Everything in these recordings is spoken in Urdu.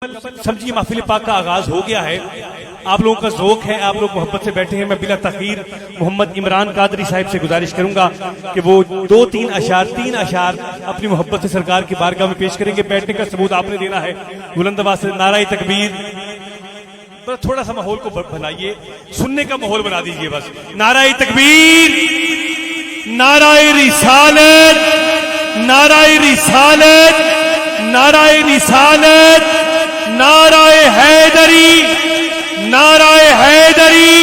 سمجھیے محفل پاک کا آغاز ہو گیا ہے. آپ لوگوں کا ذوق ہے, آپ لوگ محبت سے بیٹھے ہیں. میں بلا تاخیر محمد عمران قادری صاحب سے گزارش کروں گا کہ وہ تین اشعار اپنی محبت سے سرکار کی بارگاہ میں پیش کریں گے. بیٹھنے کا ثبوت آپ نے دینا ہے. بلند آواز سے نعرہ تکبیر. تھوڑا سا ماحول کو بنائیے, سننے کا ماحول بنا دیجئے بس. نعرہ تکبیر, نعرہ رسالت, نعرہ رسالت, نعرہ رسالت, نعرہ حیدری, نعرہ حیدری,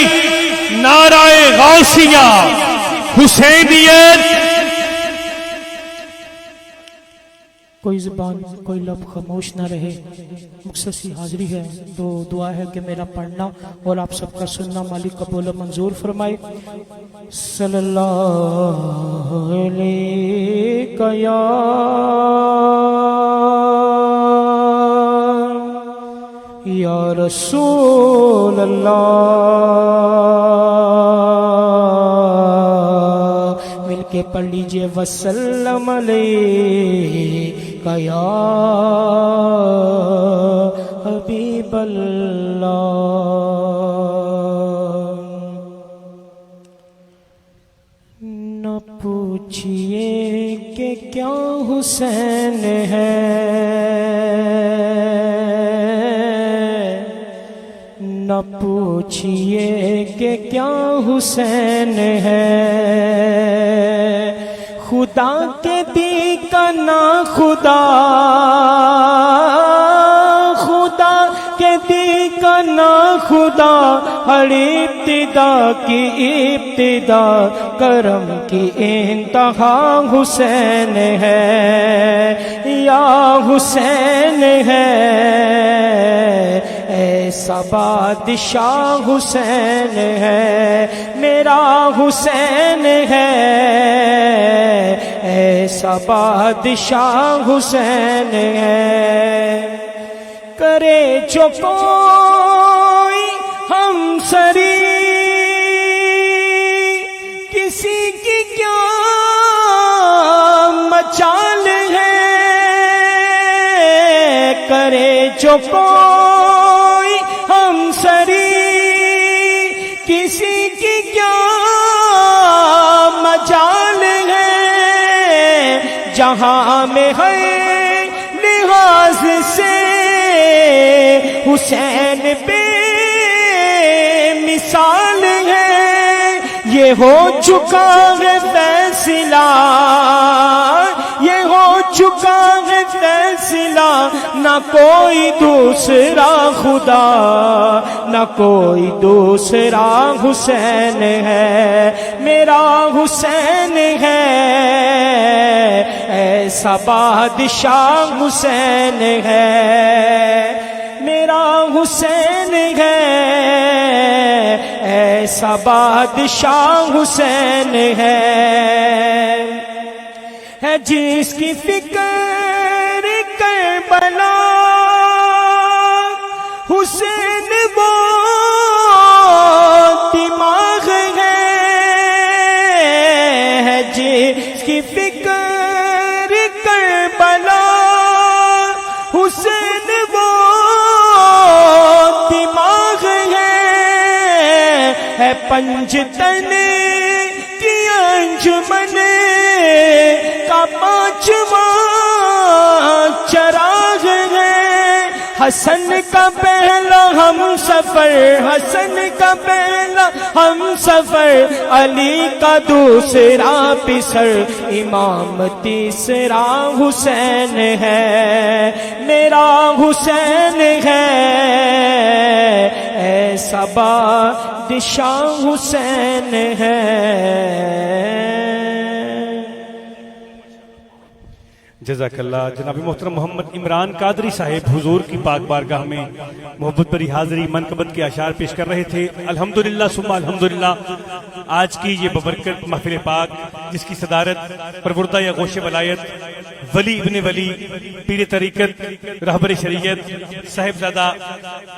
نعرہ غوثیہ, حسینیت. کوئی زبان کوئی لب خاموش نہ رہے. مختصی حاضری ہے تو دعا ہے کہ میرا پڑھنا اور آپ سب کا سننا مالک قبول و منظور فرمائے. صلی اللہ علیہ یا رسول اللہ. مل کے پڑھ لیجئے وسلم علیہ یا حبیب اللہ. نہ پوچھئے کہ کیا حسین ہے, نہ پوچھئے کہ کیا حسین ہے. خدا کے دی کا نا خدا, خدا کے دی کا نا خدا, ہر ابتدا کی ابتدا, کرم کی انتہا حسین ہے یا حسین ہے. ایسا بادشاہ حسین ہے, میرا حسین ہے. ایسا بادشاہ حسین ہے. کرے جو کوئی ہم سری, کسی کی کیا مچال ہے. کرے جو کوئی ہم سری, کسی کی کیا مجال ہے. جہاں میں ہے لحاظ سے حسین بے مثال ہے. یہ ہو چکا ہے فیصلہ, یہ ہو چکا ہے فیصلہ. نہ کوئی دوسرا خدا, نہ کوئی دوسرا حسین ہے, میرا حسین ہے. ایسا بادشاہ حسین ہے, میرا حسین ہے. ایسا بادشاہ حسین ہے جس کی فکر کربلا حسین وہ دماغ ہے. جس کی فکر کربلا حسین وہ دماغ ہے. پنجتن کی انجمن کا پانچواں چراغ ہے. حسن کا پہلا ہم سفر, حسن کا پہلا ہم سفر, علی کا دوسرا پسر, امام تیسرا حسین ہے, میرا حسین ہے. ایسا بادشاہ حسین ہے. جزاک اللہ. جناب محترم محمد عمران قادری صاحب حضور کی پاک بارگاہ میں محبت بری حاضری منقبت کے اشعار پیش کر رہے تھے. الحمدللہ ثم الحمدللہ. آج کی یہ ببرکت محفل پاک جس کی صدارت پروردہ یا غوث ولایت ولی ابن ولی پیر طریقت رہبر شریعت صاحبزادہ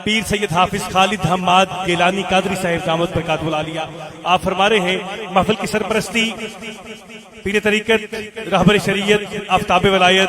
پیر سید حافظ خالد حماد گیلانی قادری صاحب دامت برکاتہ العالیہ آپ فرما رہے ہیں. محفل کی سرپرستی پیر طریقت رہبر شریعت آفتاب ولایت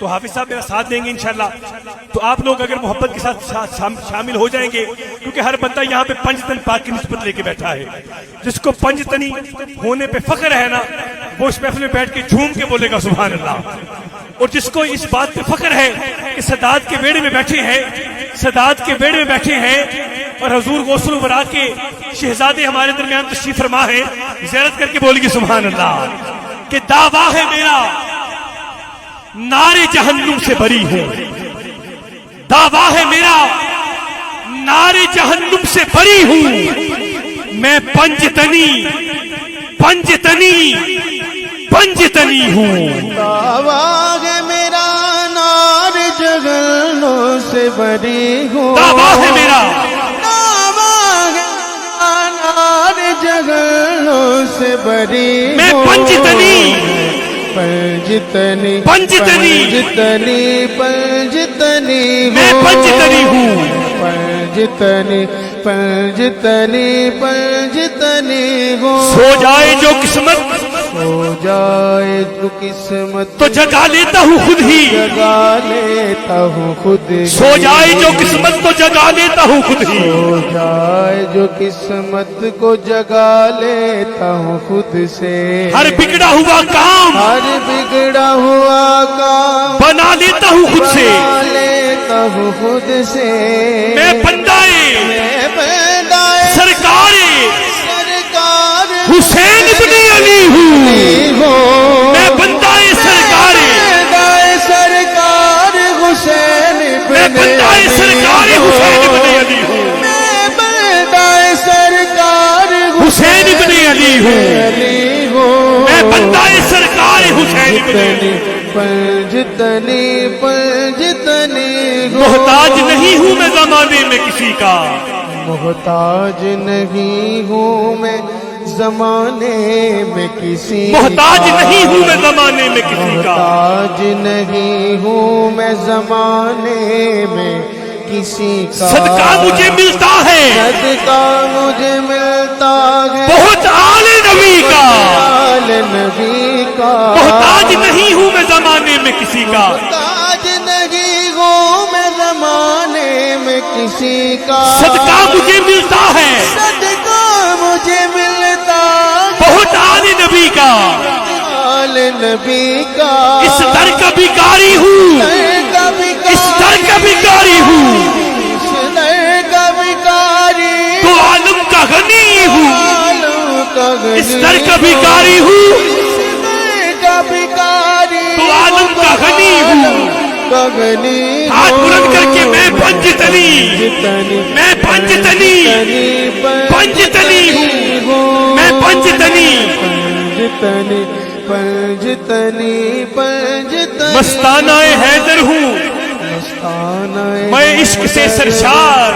تو حافظ صاحب میرا ساتھ دیں گے انشاءاللہ. تو آپ لوگ اگر محبت کے ساتھ شامل ہو جائیں گے, کیونکہ ہر بندہ یہاں پہ پنجتن پاک کی نسبت لے کے بیٹھا ہے. جس کو پنجتنی ہونے پہ فخر ہے نا, وہ اس محفل میں بیٹھ کے جھوم کے بولے گا سبحان اللہ. اور جس کو اس بات پہ فخر ہے کہ سادات کے بیڑے میں بیٹھے ہیں, سادات کے بیڑے میں بیٹھے ہیں, اور حضور غوث الورا کے شہزادے ہمارے درمیان تشریف فرما ہے, زیارت کر کے بولیے سبحان اللہ. کہ دعویٰ ہے میرا نارے جہنم سے بری ہوں, دعویٰ ہے میرا نارے جہنم سے بری ہوں. میں پنجتنی پنجتنی پنجتنی ہوں. دعویٰ ہے میرا نار جہنم سے بری ہوں. دعویٰ ہے میرا دعویٰ ہے نار جہنم سے بری میں ہوں. پنجتنی پنجتنی پنجتنی پنجتنی پنجتنی میں پنجتنی ہوں. پنجتنی پنجتنی پنجتنی ہوں. سو جائے جو قسمت ہو جائے جو قسمت تو جگا لیتا ہوں خود ہی. جگا لیتا ہوں خود ہی. سو جائے جو قسمت تو جگا لیتا ہوں خود ہی. ہو جائے جو قسمت کو جگا لیتا ہوں خود سے. ہر بگڑا ہوا کام ہر بگڑا ہوا کام بنا لیتا ہوں خود سے. بنا لیتا ہوں خود سے. میں بندائے میں بندائے سرکار سرکار حسین ابن علی ہوں. میں بندائے سرکار بندائے سرکار حسین میں ابن بندائے علی سرکار حسین ابن علی ہوں. میں بندائے سرکار حسین ابن علی ہوں. علی ہوں. میں بندائے سرکار حسین ابن علی ہوں. پنجتنی پنجتنی ہوں. محتاج نہیں ہوں میں زمانے میں کسی کا. محتاج نہیں ہوں میں زمانے میں کسی محتاج کا. نہیں ہوں میں زمانے میں کسی کا. محتاج نہیں ہوں میں زمانے میں کسی کا. صدقہ مجھے ملتا ہے صدقہ مجھے ملتا ہے بہت آل نبی کا. آل نبی کا. محتاج نہیں ہوں میں زمانے میں کسی کا. محتاج نہیں ہوں میں زمانے میں کسی کا. صدقہ مجھے ملتا ہے صدقہ مجھے ملتا بہت آل نبی کا. آل نبی کا. اس در کا بھکاری ہوں, اس در کا بھکاری ہوں, اس در کا بھکاری تو عالم کا غنی ہوں. عالم کا غنی. اس در کا بھکاری ہوں, اس در کا بھکاری تو عالم کا غنی ہوں. کا غنی. ہاتھ بلند کر کے میں پنجتنی میں پنجتنی پنجتنی ہوں. میں پنجتنی پنجتنی پنجتنی پنجتنی مستانہ حیدر ہوں. مستانہ میں عشق سے سرشار,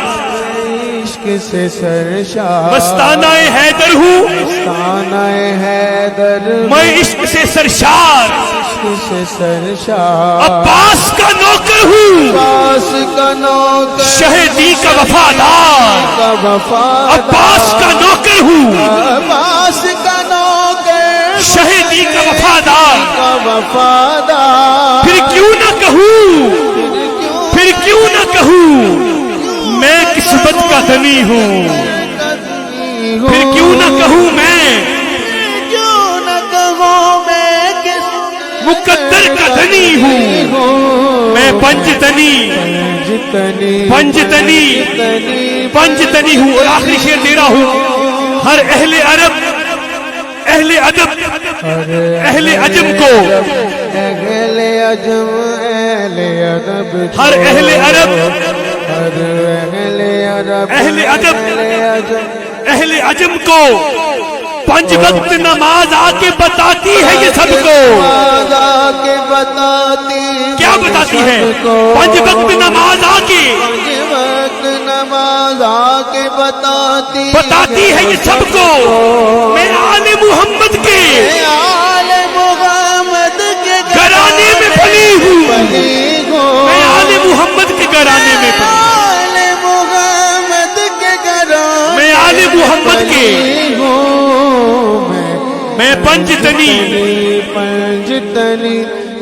عشق سے سرشار. مستانہ حیدر ہوں. مستانہ حیدر میں عشق سے سرشار, عشق سے سرشار. عباس کا نوکر ہوں, عباس کا نوکر شہدی کا وفادار. کا وفادار. عباس کا نوکر ہوں, عباس کا نوکر شہدی کا وفادار. کا وفادار. پھر کیوں نہ کہوں, پھر کیوں نہ کہوں میں قسمت کا دھنی ہوں. پھر کیوں نہ کہوں میں کیوں نہ کہوں میں کس مقدر کا دھنی ہوں. میں پنجتنی پنجتنی پنجتنی پنجتنی ہوں. اور آخری شعر دے رہا ہوں. ہر اہل عرب اہل ادب اہل عجم کو, اہل عجم اہل ادب کو. ہر اہل عرب ہر اہل عرب اہل ادب اہل عجم اہل عجم کو پنج وقت نماز آ کے بتاتی ہے یہ سب کو. نماز آ کے بتاتی کیا بتاتی ہے؟ پنج وقت نماز آ کے پنج وقت نماز آ کے بتاتی ہے یہ سب کو. میں آل محمد کے آل محمد کے گھرانے میں پلی ہوں. پلی ہوں. میں آل محمد کے گھرانے میں پلی. آل محمد کے گھرانے میں آل محمد کے ہوں. میں پنجتنی پنجتنی